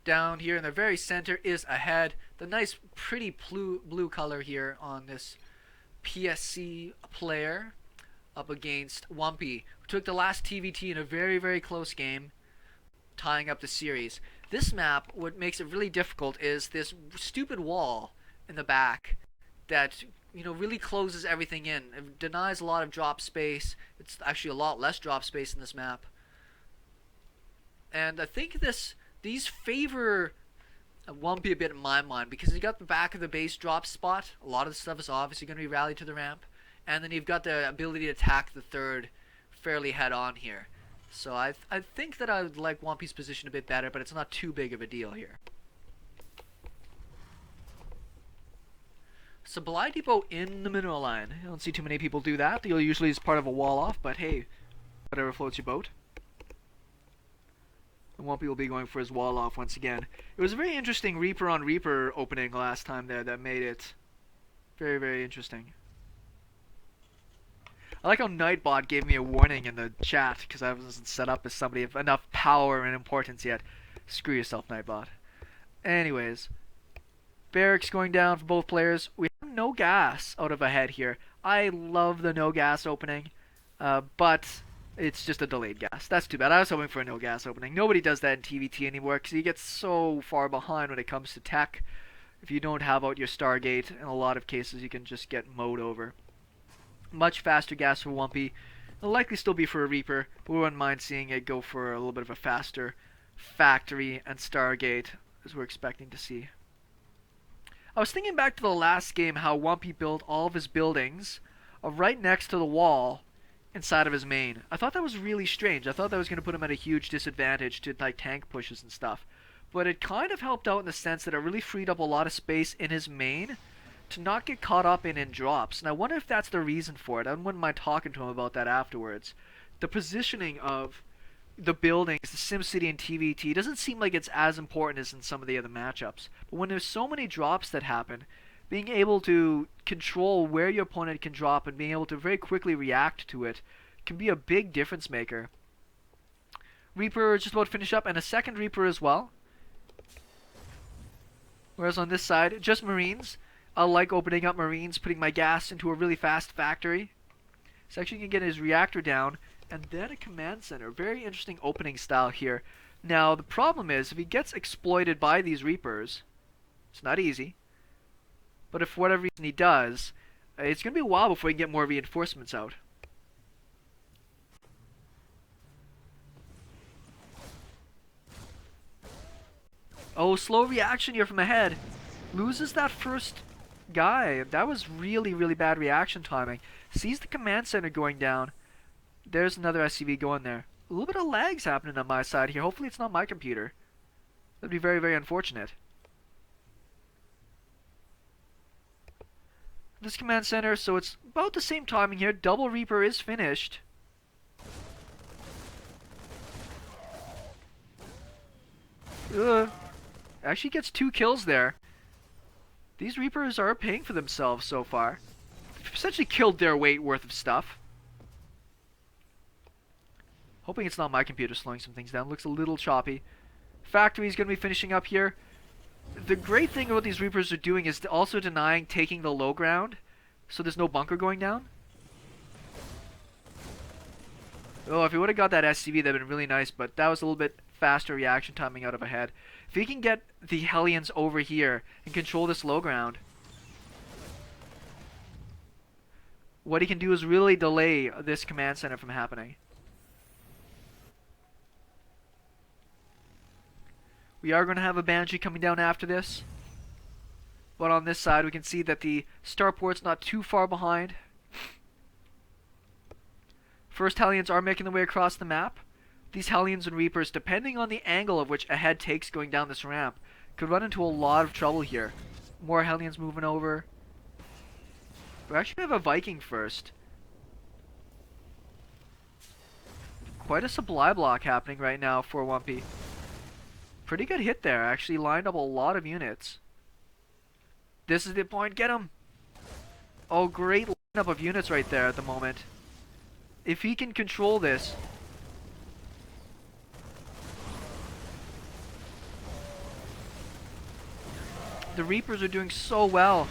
Down here in the very center is aHead. The nice, pretty blue color here on this PSC player up against Wumpy, who took the last TVT in a very, very close game, tying up the series. This map, what makes it really difficult is this stupid wall in the back that really closes everything in. It denies a lot of drop space. It's actually a lot less drop space in this map. And I think these favor Wumpy a bit in my mind because you got the back of the base drop spot. A lot of the stuff is obviously going to be rallied to the ramp. And then you've got the ability to attack the third fairly head on here. So I think that I would like Wumpy's position a bit better, but it's not too big of a deal here. Supply depot in the mineral line. I don't see too many people do that. You'll usually is part of a wall off, but hey, whatever floats your boat. And Wumpy will be going for his wall off once again. It was a very interesting Reaper on Reaper opening last time there that made it very, very interesting. I like how Nightbot gave me a warning in the chat because I wasn't set up as somebody of enough power and importance yet. Screw yourself, Nightbot. Anyways, barracks going down for both players. We have no gas out of aHead here. I love the no gas opening, but it's just a delayed gas. That's too bad. I was hoping for a no gas opening. Nobody does that in TVT anymore because you get so far behind when it comes to tech. If you don't have out your Stargate, in a lot of cases you can just get mowed over. Much faster gas for Wumpy. It'll likely still be for a Reaper, but we wouldn't mind seeing it go for a little bit of a faster Factory and Stargate, as we're expecting to see. I was thinking back to the last game how Wumpy built all of his buildings right next to the wall inside of his main. I thought that was really strange. I thought that was going to put him at a huge disadvantage to like tank pushes and stuff. But it kind of helped out in the sense that it really freed up a lot of space in his main to not get caught up in drops. And I wonder if that's the reason for it. I wouldn't mind talking to him about that afterwards. The positioning of the buildings, the SimCity and TVT, doesn't seem like it's as important as in some of the other matchups. But when there's so many drops that happen, being able to control where your opponent can drop and being able to very quickly react to it can be a big difference maker. Reaper is just about to finish up, and a second Reaper as well. Whereas on this side, just Marines. I like opening up Marines, putting my gas into a really fast factory. So actually you can get his reactor down, and then a command center. Very interesting opening style here. Now, the problem is, if he gets exploited by these Reapers, it's not easy. But if for whatever reason he does, it's going to be a while before we can get more reinforcements out. Oh, slow reaction here from aHead. Loses that first guy. That was really, really bad reaction timing. Sees the command center going down. There's another SCV going there. A little bit of lags happening on my side here. Hopefully it's not my computer. That'd be very, very unfortunate. This command center, so it's about the same timing here. Double Reaper is finished. Actually gets 2 kills there. These Reapers are paying for themselves so far. Essentially killed their weight worth of stuff. Hoping it's not my computer slowing some things down. Looks a little choppy. Factory's going to be finishing up here. The great thing about these Reapers are doing is also denying taking the low ground. So there's no bunker going down. Oh, if he would have got that SCV, that would have been really nice. But that was a little bit faster reaction timing out of aHead. If he can get the Hellions over here and control this low ground, what he can do is really delay this command center from happening. We are going to have a Banshee coming down after this. But on this side, we can see that the starport's not too far behind. First Hellions are making their way across the map. These Hellions and Reapers, depending on the angle of which aHead takes going down this ramp, could run into a lot of trouble here. More Hellions moving over. We actually have a Viking first. Quite a supply block happening right now for Wumpy. Pretty good hit there. Actually lined up a lot of units. This is the point. Get him! Oh, great lineup of units right there at the moment. If he can control this. The Reapers are doing so well.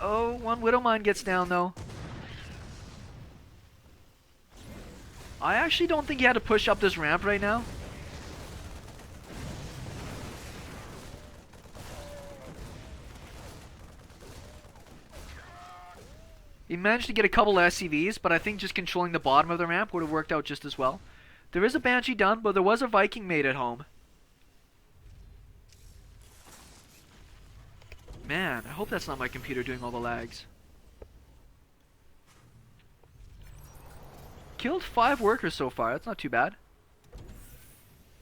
Oh, one Widowmine gets down though. I actually don't think he had to push up this ramp right now. He managed to get a couple SCVs, but I think just controlling the bottom of the ramp would have worked out just as well. There is a Banshee done, but there was a Viking made at home. Man, I hope that's not my computer doing all the lags. Killed 5 workers so far, that's not too bad.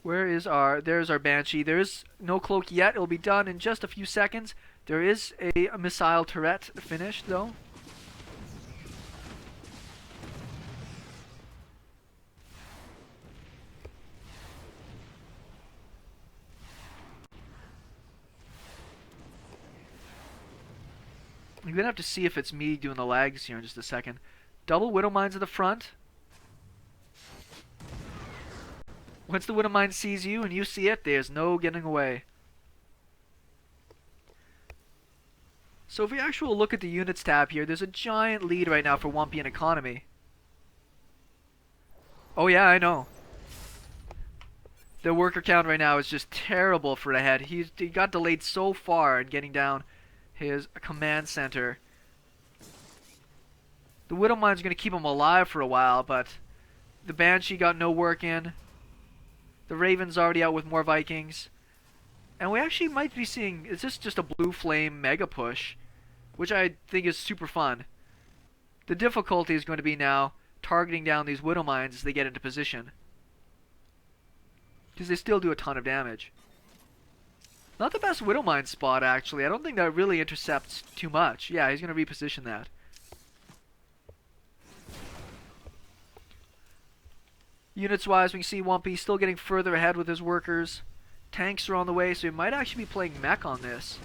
There's our Banshee. There is no cloak yet, it'll be done in just a few seconds. There is a missile turret finished though. I'm gonna have to see if it's me doing the lags here in just a second. Double Widow Mines at the front. Once the Widow Mine sees you and you see it, there's no getting away. So if we actually look at the units tab here, there's a giant lead right now for Wumpy in economy. Oh yeah, I know. The worker count right now is just terrible for aHead. He got delayed so far in getting down his command center. The Widow Mine's going to keep him alive for a while, but the Banshee got no work in. The Raven's already out with more Vikings. And we actually might be seeing, is this just a Blue Flame mega push? Which I think is super fun. The difficulty is going to be now targeting down these Widow Mines as they get into position. Because they still do a ton of damage. Not the best Widow Mine spot, actually. I don't think that really intercepts too much. Yeah, he's going to reposition that. Units-wise, we can see Wumpy still getting further ahead with his workers. Tanks are on the way, so he might actually be playing mech on this.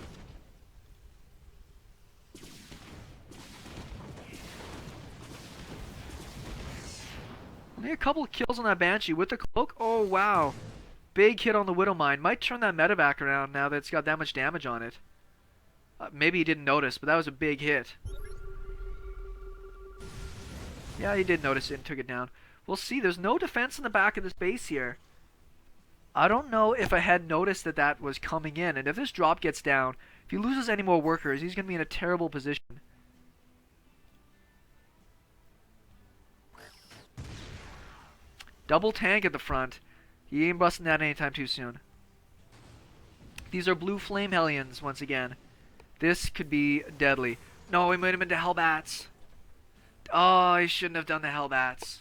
Only a couple of kills on that Banshee with the cloak. Oh, wow. Big hit on the Widow Mine. Might turn that meta back around now that it's got that much damage on it. Maybe he didn't notice, but that was a big hit. Yeah, he did notice it and took it down. We'll see. There's no defense in the back of this base here. I don't know if I had noticed that that was coming in. And if this drop gets down, if he loses any more workers, he's going to be in a terrible position. Double tank at the front. He ain't busting that anytime too soon. These are Blue Flame Hellions once again. This could be deadly. No, he made him into Hellbats. Oh, he shouldn't have done the Hellbats.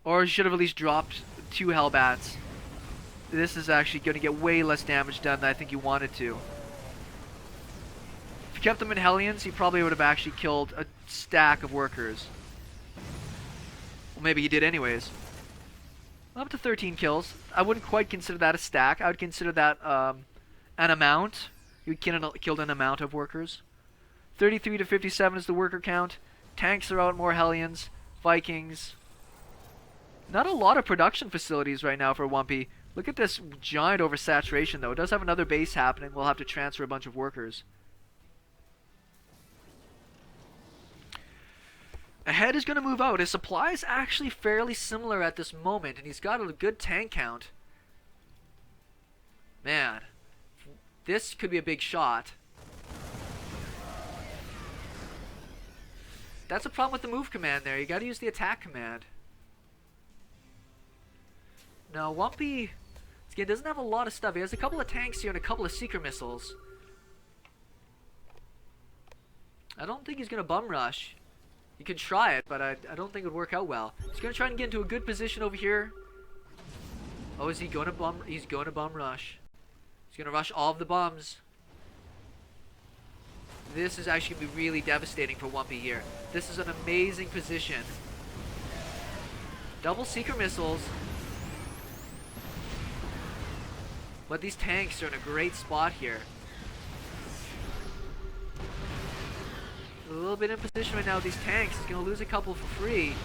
Or he should have at least dropped 2 Hellbats. This is actually going to get way less damage done than I think he wanted to. If he kept them in Hellions, he probably would have actually killed a stack of workers. Well, maybe he did anyways. Up to 13 kills. I wouldn't quite consider that a stack. I would consider that an amount. You killed an amount of workers. 33 to 57 is the worker count. Tanks are out, more Hellions. Vikings. Not a lot of production facilities right now for Wumpy. Look at this giant oversaturation though. It does have another base happening. We'll have to transfer a bunch of workers. aHead is going to move out. His supply is actually fairly similar at this moment, and he's got a good tank count. Man, this could be a big shot. That's a problem with the move command there. You got to use the attack command. Now, Wumpy again doesn't have a lot of stuff. He has a couple of tanks here and a couple of seeker missiles. I don't think he's going to bum rush. You could try it, but I don't think it would work out well. He's going to try and get into a good position over here. Oh, is he going to bum? He's going to bum rush. He's going to rush all of the bums. This is actually going to be really devastating for Wumpy here. This is an amazing position. Double seeker missiles. But these tanks are in a great spot here. A little bit in position right now with these tanks. He's going to lose a couple for free.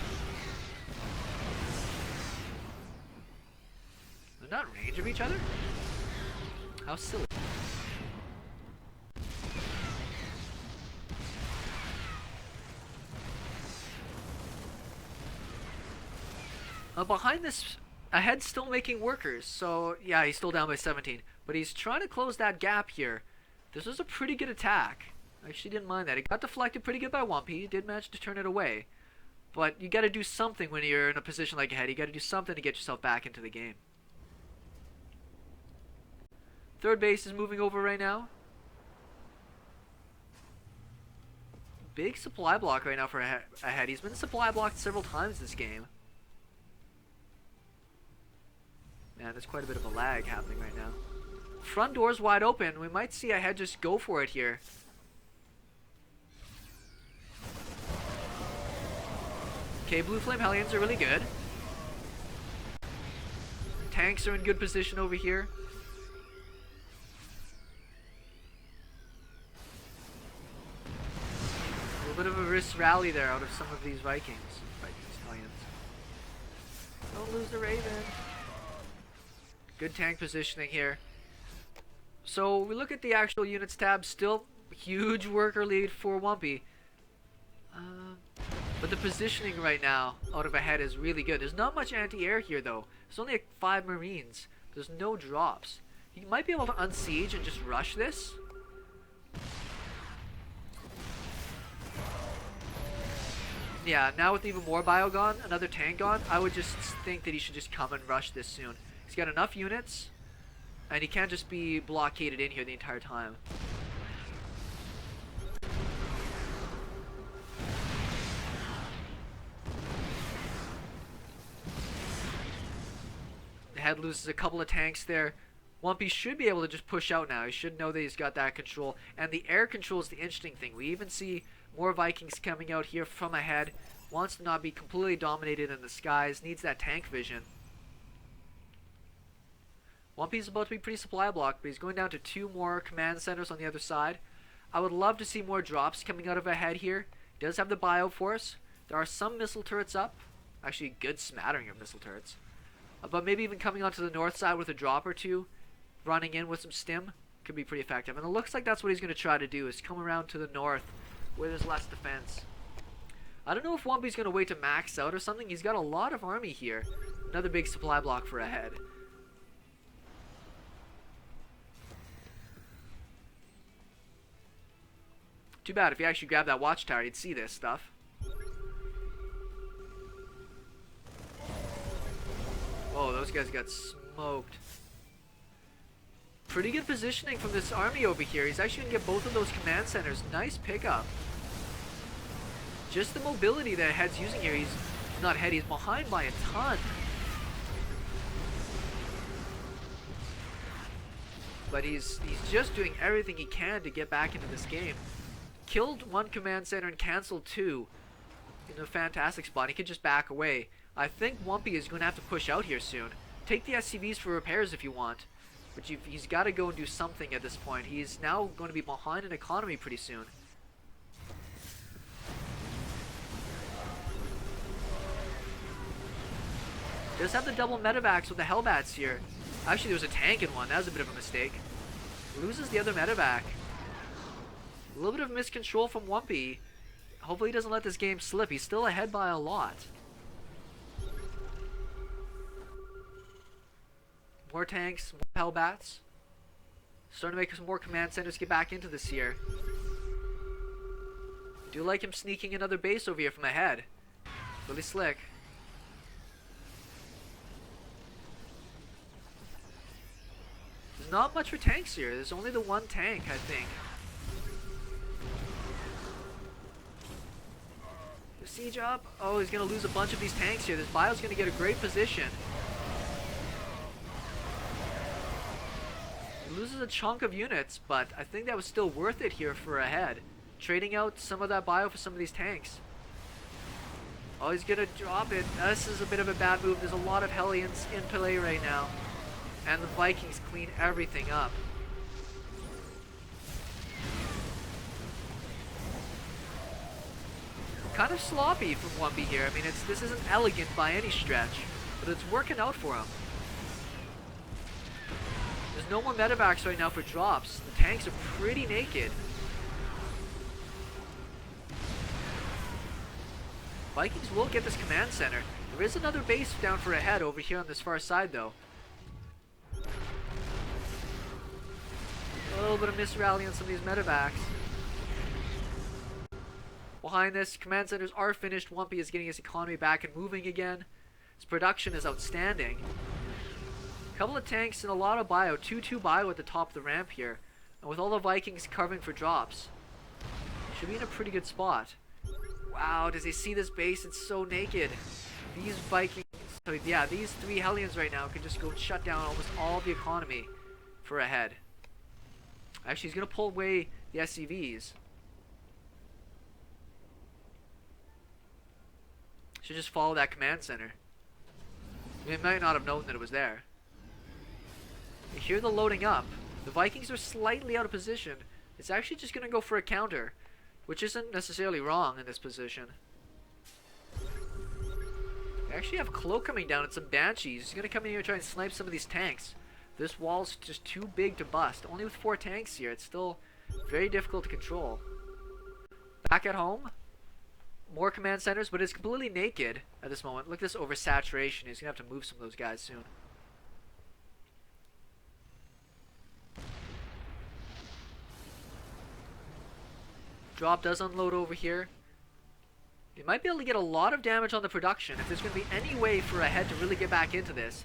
They're not in range of each other? How silly. Behind this, aHead's still making workers. So yeah, he's still down by 17, but he's trying to close that gap here. This was a pretty good attack. I actually didn't mind that. It got deflected pretty good by Wumpy. He did manage to turn it away. But you got to do something when you're in a position like aHead. You got to do something to get yourself back into the game. Third base is moving over right now. Big supply block right now for aHead. He's been supply blocked several times this game. Man, there's quite a bit of a lag happening right now. Front door's wide open. We might see aHead just go for it here. Okay, Blue Flame Hellions are really good. Tanks are in good position over here. A little bit of a risk rally there out of some of these Vikings. Hellions. Don't lose the Raven. Good tank positioning here. So we look at the actual units tab, still huge worker lead for Wumpy. But the positioning right now out of aHead is really good. There's not much anti-air here though. There's only like 5 Marines. There's no drops. He might be able to unsiege and just rush this. Yeah, now with even more bio gone, another tank gone, I would just think that he should just come and rush this soon. He's got enough units, and he can't just be blockaded in here the entire time. aHead loses a couple of tanks there. Wumpy should be able to just push out now. He should know that he's got that control. And the air control is the interesting thing. We even see more Vikings coming out here from aHead. Wants to not be completely dominated in the skies. Needs that tank vision. Wumpy's about to be pretty supply blocked, but he's going down to 2 more command centers on the other side. I would love to see more drops coming out of aHead here. He does have the bio force. There are some missile turrets up. Actually, a good smattering of missile turrets. But maybe even coming onto the north side with a drop or two, running in with some stim, could be pretty effective. And it looks like that's what he's going to try to do, is come around to the north where there's less defense. I don't know if Wumpy's going to wait to max out or something. He's got a lot of army here. Another big supply block for aHead. Too bad. If you actually grabbed that watchtower, you'd see this stuff. Oh, those guys got smoked. Pretty good positioning from this army over here. He's actually going to get both of those command centers. Nice pickup. Just the mobility that aHead's using here. He's not ahead, he's behind by a ton. But he's just doing everything he can to get back into this game. Killed 1 command center and canceled 2 in a fantastic spot. He could just back away. I think Wumpy is going to have to push out here soon. Take the SCVs for repairs if you want. But he's got to go and do something at this point. He's now going to be behind in economy pretty soon. Does have the double medevacs with the Hellbats here. Actually, there was a tank in one. That was a bit of a mistake. Loses the other medevac. A little bit of miscontrol from Wumpy. Hopefully he doesn't let this game slip. He's still ahead by a lot. More tanks, more Hellbats. Starting to make some more command centers get back into this here. Do like him sneaking another base over here from aHead. Really slick. There's not much for tanks here. There's only the 1 tank, I think. The siege up. Oh, he's going to lose a bunch of these tanks here. This bio's going to get a great position. He loses a chunk of units, but I think that was still worth it here for aHead. Trading out some of that bio for some of these tanks. Oh, he's going to drop it. This is a bit of a bad move. There's a lot of Hellions in play right now. And the Vikings clean everything up. Kind of sloppy from Wumpy here. I mean, this isn't elegant by any stretch, but it's working out for him. There's no more medevacs right now for drops. The tanks are pretty naked. Vikings will get this command center. There is another base down for aHead over here on this far side, though. A little bit of misrally on some of these medevacs. Behind this, command centers are finished. Wumpy is getting his economy back and moving again. His production is outstanding. A couple of tanks and a lot of bio. 2-2 bio at the top of the ramp here. And with all the Vikings covering for drops, should be in a pretty good spot. Wow, does he see this base? It's so naked. These Vikings, so yeah, these 3 Hellions right now could just go and shut down almost all the economy for aHead. Actually, he's going to pull away the SCVs. Should just follow that command center. They might not have known that it was there. You hear the loading up. The Vikings are slightly out of position. It's actually just going to go for a counter, which isn't necessarily wrong in this position. They actually have Cloak coming down and some Banshees. He's going to come in here and try and snipe some of these tanks. This wall's just too big to bust. Only with 4 tanks here, it's still very difficult to control. Back at home, more command centers, but it's completely naked at this moment. Look at this oversaturation. He's going to have to move some of those guys soon. Drop does unload over here. He might be able to get a lot of damage on the production if there's going to be any way for aHead to really get back into this.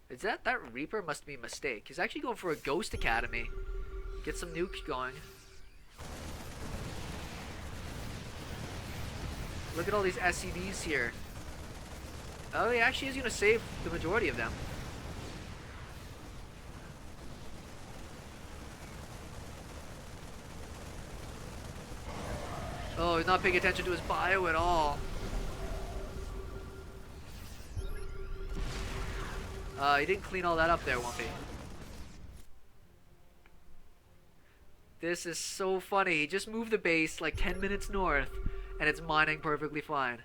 Is that Reaper? Must be a mistake. He's actually going for a Ghost Academy. Get some nukes going. Look at all these SCVs here. Oh, he actually is going to save the majority of them. Oh, he's not paying attention to his bio at all. He didn't clean all that up there, Wumpy. This is so funny. He just moved the base like 10 minutes north, and it's mining perfectly fine.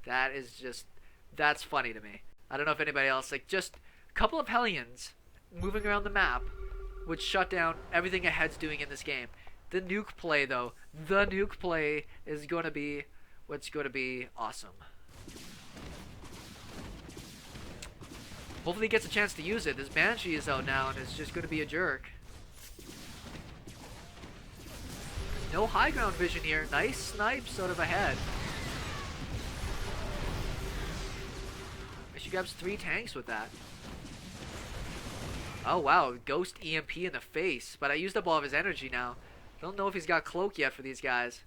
That is just... that's funny to me. I don't know if anybody else... like, just a couple of Hellions moving around the map would shut down everything aHead's doing in this game. The nuke play, though. The nuke play is going to be what's going to be awesome. Hopefully he gets a chance to use it. This Banshee is out now and it's just going to be a jerk. No high ground vision here. Nice snipes out of aHead. She grabs 3 tanks with that. Oh wow, Ghost EMP in the face. But I used up all of his energy now. I don't know if he's got Cloak yet for these guys.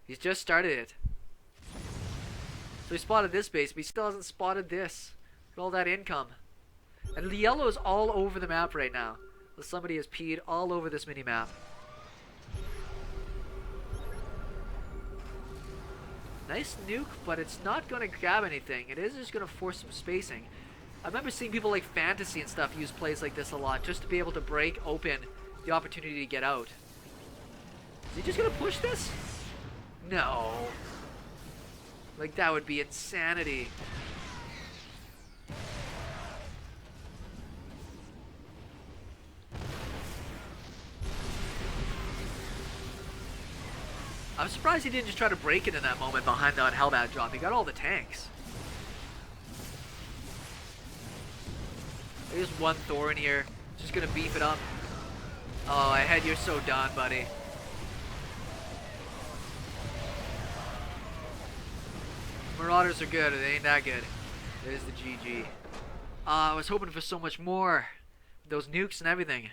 He's just started it. So he spotted this base, but he still hasn't spotted this. Look at all that income. And the yellow is all over the map right now. Somebody has peed all over this mini-map. Nice nuke, but it's not going to grab anything. It is just going to force some spacing. I remember seeing people like Fantasy and stuff use plays like this a lot, just to be able to break open the opportunity to get out. Is he just going to push this? No. Like, that would be insanity. I'm surprised he didn't just try to break it in that moment behind that Hellbat drop. He got all the tanks. There's one Thor in here. Just gonna beef it up. Oh, aHead, you're so done, buddy. Marauders are good. They ain't that good. There's the GG. I was hoping for so much more. Those nukes and everything.